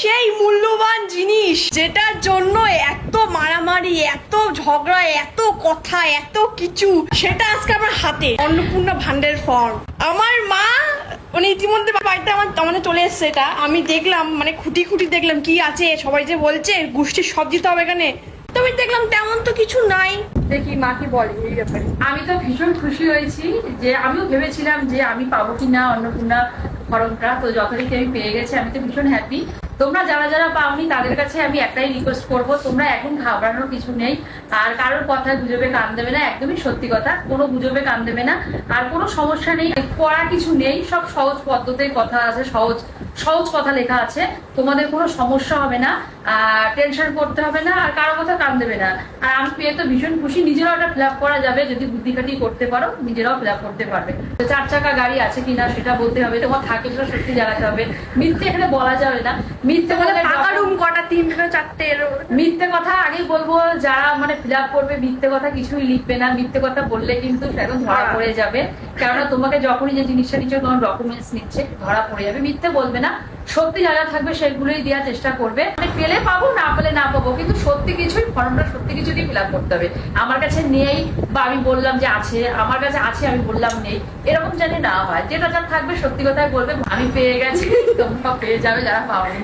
সেই মূল্যবান জিনিস যেটার জন্য এত মারামারি, এত ঝগড়া, এত কথা, এত কিছু, সেটা আজকে আমার হাতে। অন্নপূর্ণা ভান্ডারের ফর্ম। আমার মা মানে ইতিমধ্যে বাড়িতে আমাদের চলে এসছে। এটা আমি দেখলাম, মানে খুঁটি খুঁটি দেখলাম কি আছে। সবাই যে বলছে গোষ্ঠীর সব দিতে হবে এখানে, তো আমি দেখলাম তেমন তো কিছু নাই। দেখি মা কি বলে এই ব্যাপারে। আমি তো ভীষণ খুশি হয়েছি, যে আমিও ভেবেছিলাম যে আমি পাবো কিনা অন্নপূর্ণা ফর্মটা, তো যথারীতি আমি পেয়ে গেছি। আমি তো ভীষণ হ্যাপি। তোমরা যারা যারা পাওনি তাদের কাছে আমি একটাই রিকোয়েস্ট করব, তোমরা এখন ঘাবড়ানোর কিছু নেই। আর কারোর কথায় গুজবে কান দেবে না, একদমই সত্যি কথা, কোনো গুজবে কান দেবে না। আর কোনো সমস্যা নেই, পড়া কিছু নেই, সব সহজ পদ্ধতির কথা আছে, সহজ সহজ কথা লেখা আছে। তোমাদের কোনো সমস্যা হবে না, আর টেনশন করতে হবে না, আর কারো কথা কান দেবে না। আর আমি পেয়ে তো ভীষণ খুশি। নিজেরাও ওটা ফিল আপ করা যাবে, যদি বুদ্ধি খাটিয়ে করতে পারো নিজেরাও ফিল আপ করতে পারবে। তো 4 চাকা গাড়ি আছে কিনা সেটা বলতে হবে, তোমার থাকে সেটা সত্যি জানাতে হবে। মিথ্যে এখানে বলা যাবে না। মিথ্যে বলে ফাঁকা রুম কটা, 3টে 4টে? মিথ্যে কথা আগেই বলবো, যারা মানে ফিল আপ করবে মিথ্যে কথা কিছুই লিখবে না। মিথ্যে কথা বললে কিন্তু একদম ধরা পড়ে যাবে, কেননা তোমাকে যখনই যে জিনিসটা নিচ্ছে কোনো ডকুমেন্টস নিচ্ছে ধরা পড়ে যাবে। মিথ্যে বলবে না, সত্যি যা যা থাকবে সেগুলোই দেওয়ার চেষ্টা করবে। মানে পেলে পাবো, না পেলে না পাবো, কিন্তু সত্যি কিছুই, ফর্মটা সত্যি কিছু দিয়ে ফিল আপ করতে হবে। আমার কাছে নেই বা আমি বললাম যে আছে, আমার কাছে আছে আমি বললাম নেই, এরকম জানি না হয়। যেটা যা থাকবে সত্যি কথাই বলবে। আমি পেয়ে গেছি, তোমরা পেয়ে যাবে যারা পাওনি।